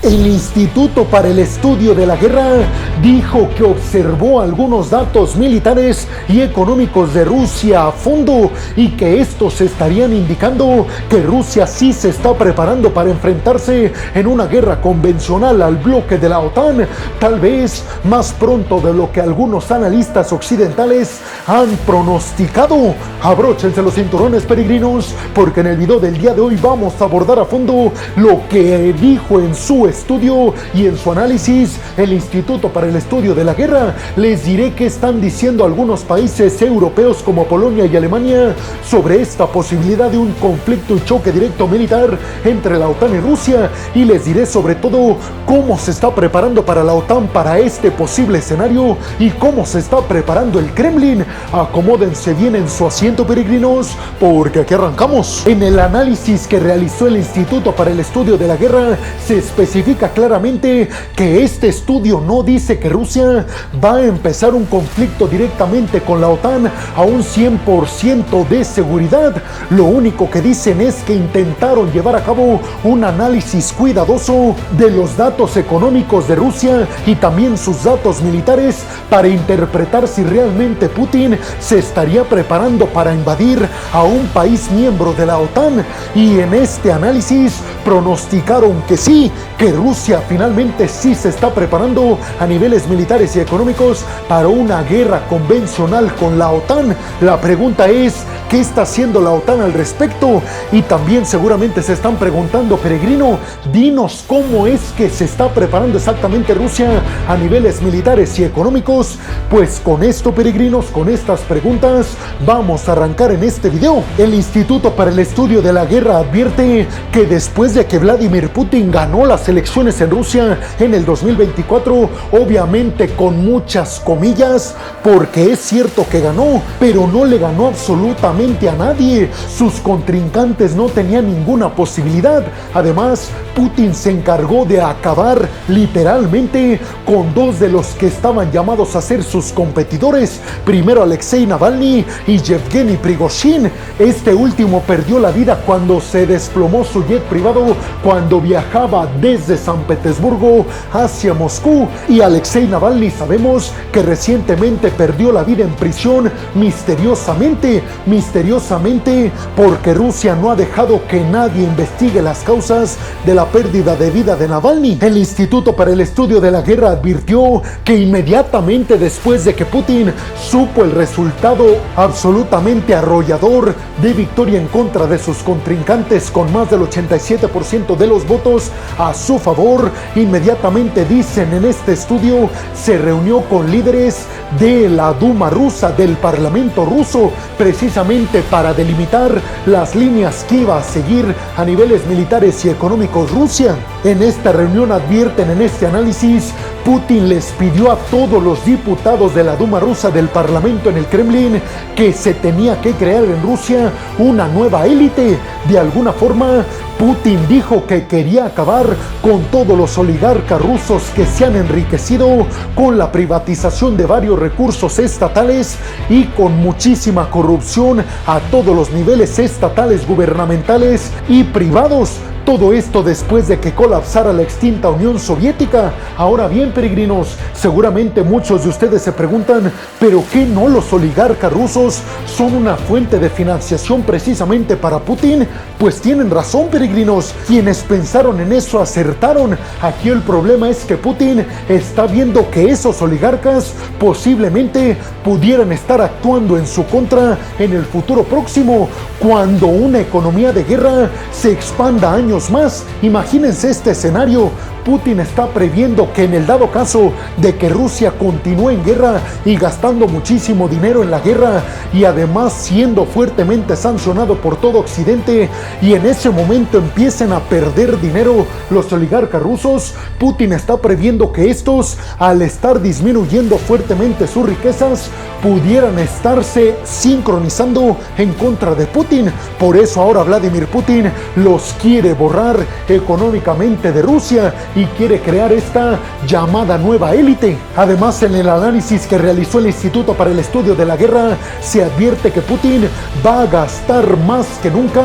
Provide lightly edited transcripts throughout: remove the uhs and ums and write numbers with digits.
El Instituto para el Estudio de la Guerra dijo que observó algunos datos militares y económicos de Rusia a fondo y que estos estarían indicando que Rusia sí se está preparando para enfrentarse en una guerra convencional al bloque de la OTAN, tal vez más pronto de lo que algunos analistas occidentales han pronosticado. Abróchense los cinturones, peregrinos, porque en el video del día de hoy vamos a abordar a fondo lo que dijo en su estudio y en su análisis el Instituto para el Estudio de la Guerra. Les diré qué están diciendo algunos países europeos como Polonia y Alemania sobre esta posibilidad de un conflicto y choque directo militar entre la OTAN y Rusia, y les diré sobre todo cómo se está preparando para la OTAN para este posible escenario y cómo se está preparando el Kremlin. Acomódense bien en su asiento, peregrinos, porque aquí arrancamos. En el análisis que realizó el Instituto para el Estudio de la Guerra se especifica claramente que este estudio no dice que Rusia va a empezar un conflicto directamente con la OTAN a un 100% de seguridad. Lo único que dicen es que intentaron llevar a cabo un análisis cuidadoso de los datos económicos de Rusia y también sus datos militares para interpretar si realmente Putin se estaría preparando para invadir a un país miembro de la OTAN, y en este análisis pronosticaron que sí, que Rusia finalmente sí se está preparando a niveles militares y económicos para una guerra convencional con la OTAN. La pregunta es, ¿qué está haciendo la OTAN al respecto? Y también seguramente se están preguntando, peregrino, dinos cómo es que se está preparando exactamente Rusia a niveles militares y económicos. Pues con esto, peregrinos, con estas preguntas vamos a arrancar en este video. El Instituto para el Estudio de la Guerra advierte que después de que Vladimir Putin ganó las elecciones en Rusia en el 2024, obviamente con muchas comillas, porque es cierto que ganó, pero no le ganó absolutamente a nadie. Sus contrincantes no tenían ninguna posibilidad. Además, Putin se encargó de acabar literalmente con dos de los que estaban llamados a ser sus competidores. Primero Alexei Navalny y Yevgeny Prigozhin. Este último perdió la vida cuando se desplomó su jet privado cuando viajaba desde San Petersburgo hacia Moscú, y Alexei Navalny sabemos que recientemente perdió la vida en prisión misteriosamente porque Rusia no ha dejado que nadie investigue las causas de la pérdida de vida de Navalny. El Instituto para el Estudio de la Guerra advirtió que inmediatamente después de que Putin supo el resultado absolutamente arrollador de victoria en contra de sus contrincantes con más del 87% de los votos a su favor, inmediatamente, dicen en este estudio, se reunió con líderes de la Duma rusa, del Parlamento ruso, precisamente para delimitar las líneas que iba a seguir a niveles militares y económicos Rusia. En esta reunión advierten, en este análisis, Putin les pidió a todos los diputados de la Duma rusa, del Parlamento en el Kremlin, que se tenía que crear en Rusia una nueva élite. De alguna forma, Putin dijo que quería acabar con todos los oligarcas rusos que se han enriquecido con la privatización de varios recursos estatales y con muchísima corrupción a todos los niveles estatales, gubernamentales y privados. Todo esto después de que colapsara la extinta Unión Soviética. Ahora bien, peregrinos, seguramente muchos de ustedes se preguntan, ¿pero qué no los oligarcas rusos son una fuente de financiación precisamente para Putin? Pues tienen razón, peregrinos. Quienes pensaron en eso acertaron. Aquí el problema es que Putin está viendo que esos oligarcas posiblemente pudieran estar actuando en su contra en el futuro próximo, cuando una economía de guerra se expanda años más. Imagínense este escenario. Putin está previendo que en el dado caso de que Rusia continúe en guerra y gastando muchísimo dinero en la guerra, y además siendo fuertemente sancionado por todo Occidente, y en ese momento empiecen a perder dinero los oligarcas rusos, Putin está previendo que estos, al estar disminuyendo fuertemente sus riquezas, pudieran estarse sincronizando en contra de Putin. Por eso ahora Vladimir Putin los quiere borrar económicamente de Rusia y quiere crear esta llamada nueva élite. Además, en el análisis que realizó el Instituto para el Estudio de la Guerra, se advierte que Putin va a gastar más que nunca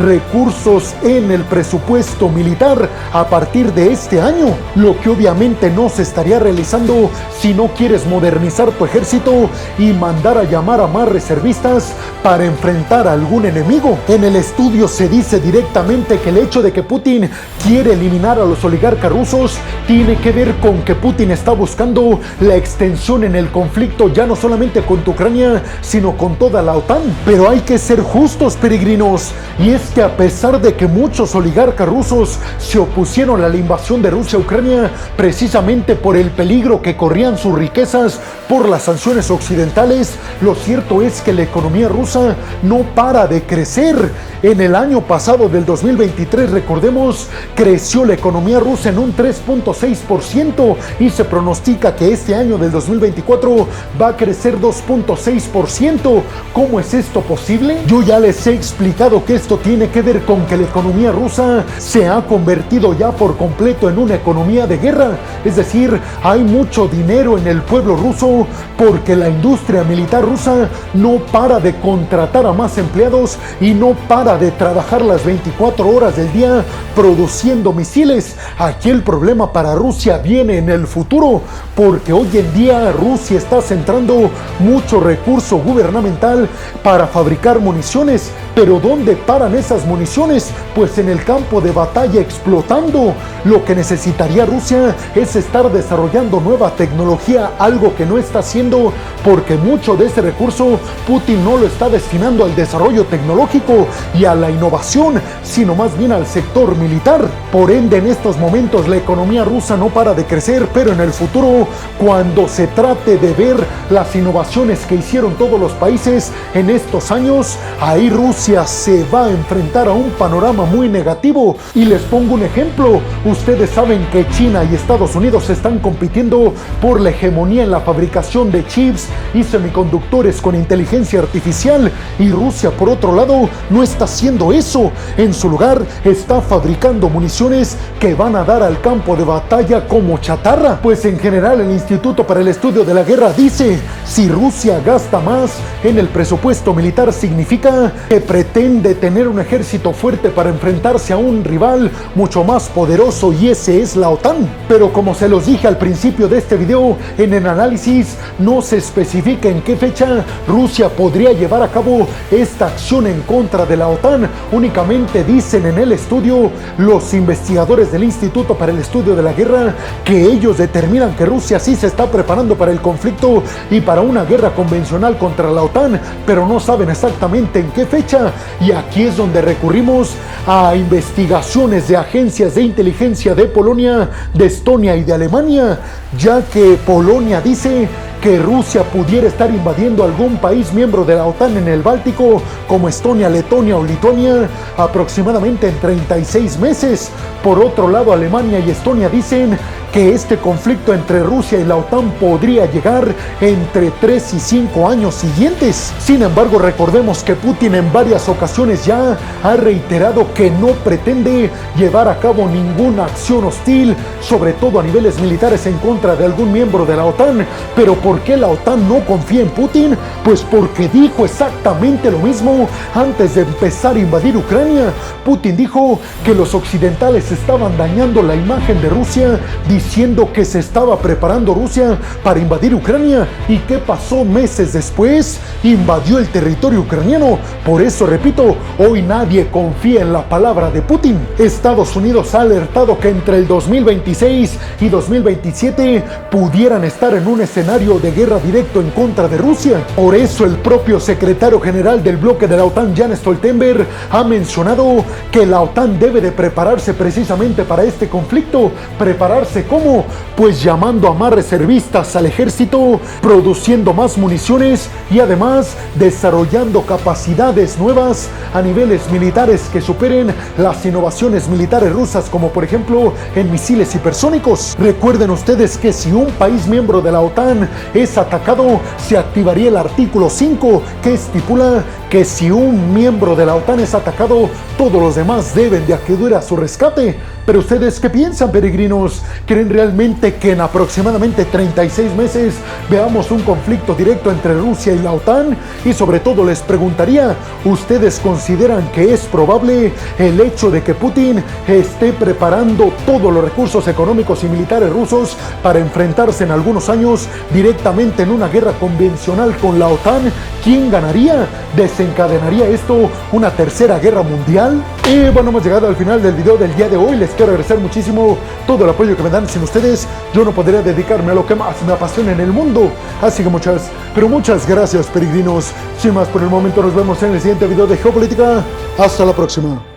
recursos en el presupuesto militar a partir de este año, lo que obviamente no se estaría realizando si no quieres modernizar tu ejército y mandar a llamar a más reservistas para enfrentar a algún enemigo. En el estudio se dice directamente que el hecho de que Putin quiere eliminar a los oligarcas rusos tiene que ver con que Putin está buscando la extensión en el conflicto ya no solamente con Ucrania, sino con toda la OTAN. Pero hay que ser justos, peregrinos, y es que a pesar de que muchos oligarcas rusos se opusieron a la invasión de Rusia a Ucrania precisamente por el peligro que corrían sus riquezas por las sanciones occidentales, lo cierto es que la economía rusa no para de crecer. En el año pasado del 2023, recordemos, creció la economía rusa en un 3.6% y se pronostica que este año del 2024 va a crecer 2.6%. ¿Cómo es esto posible? Yo ya les he explicado que esto tiene que ver con que la economía rusa se ha convertido ya por completo en una economía de guerra. Es decir, hay mucho dinero en el pueblo ruso porque la industria militar rusa no para de contratar a más empleados y no para de trabajar las 24 horas del día produciendo misiles. Aquí el problema para Rusia viene en el futuro, porque hoy en día Rusia está centrando mucho recurso gubernamental para fabricar municiones. Pero ¿dónde paran esas municiones? Pues en el campo de batalla explotando. Lo que necesitaría Rusia es estar desarrollando nueva tecnología, algo que no está haciendo porque mucho de ese recurso Putin no lo está destinando al desarrollo tecnológico y a la innovación, sino más bien al sector militar. Por ende, en estos momentos la economía rusa no para de crecer, pero en el futuro, cuando se trate de ver las innovaciones que hicieron todos los países en estos años, ahí Rusia se va a enfrentar a un panorama muy negativo. Y les pongo un ejemplo. Ustedes saben que China y Estados Unidos están compitiendo por la hegemonía en la fabricación de chips y semiconductores con inteligencia artificial, y Rusia, por otro lado, no está haciendo eso. En su lugar, está fabricando municiones que van a dar al campo de batalla como chatarra. Pues en general, el Instituto para el Estudio de la Guerra dice: si Rusia gasta más en el presupuesto militar, significa que pretende tener un ejército fuerte para enfrentarse a un rival mucho más poderoso, y ese es la OTAN. Pero como se los dije al principio de este video, en el análisis no se especifica en qué fecha Rusia podría llevar a cabo esta acción en contra de la OTAN. Únicamente dicen en el estudio los investigadores del Instituto para el Estudio de la Guerra que ellos determinan que Rusia sí se está preparando para el conflicto y para una guerra convencional contra la OTAN, pero no saben exactamente en qué fecha. Y aquí es donde recurrimos a investigaciones de agencias de inteligencia de Polonia, de Estonia y de Alemania, ya que Polonia dice que Rusia pudiera estar invadiendo algún país miembro de la OTAN en el Báltico, como Estonia, Letonia o Lituania, aproximadamente en 36 meses. Por otro lado, Alemania y Estonia dicen que este conflicto entre Rusia y la OTAN podría llegar entre 3 y 5 años siguientes. Sin embargo, recordemos que Putin en varias ocasiones ya ha reiterado que no pretende llevar a cabo ninguna acción hostil, sobre todo a niveles militares, en contra de algún miembro de la OTAN. Pero ¿por qué la OTAN no confía en Putin? Pues porque dijo exactamente lo mismo antes de empezar a invadir Ucrania. Putin dijo que los occidentales estaban dañando la imagen de Rusia, diciendo que se estaba preparando Rusia para invadir Ucrania. ¿Y qué pasó meses después? Invadió el territorio ucraniano. Por eso, repito, hoy nadie confía en la palabra de Putin. Estados Unidos ha alertado que entre el 2026 y 2027 pudieran estar en un escenario de guerra directo en contra de Rusia. Por eso el propio secretario general del bloque de la OTAN, Jens Stoltenberg, ha mencionado que la OTAN debe de prepararse precisamente para este conflicto. ¿Prepararse cómo? Pues llamando a más reservistas al ejército, produciendo más municiones y además desarrollando capacidades nuevas a niveles militares que superen las innovaciones militares rusas, como por ejemplo en misiles hipersónicos. Recuerden ustedes que si un país miembro de la OTAN es atacado, se activaría el artículo 5 que estipula que si un miembro de la OTAN es atacado, todos los demás deben de acudir a su rescate. Pero ustedes, ¿qué piensan, peregrinos? ¿Creen realmente que en aproximadamente 36 meses veamos un conflicto directo entre Rusia y la OTAN? Y sobre todo les preguntaría, ¿ustedes consideran que es probable el hecho de que Putin esté preparando todos los recursos económicos y militares rusos para enfrentarse en algunos años directamente en una guerra convencional con la OTAN? ¿Quién ganaría? ¿Desencadenaría esto una tercera guerra mundial? Y bueno, hemos llegado al final del video del día de hoy. Les quiero agradecer muchísimo todo el apoyo que me dan. Sin ustedes yo no podría dedicarme a lo que más me apasiona en el mundo. Así que muchas, pero muchas gracias, peregrinos. Sin más por el momento, nos vemos en el siguiente video de Geopolítica. Hasta la próxima.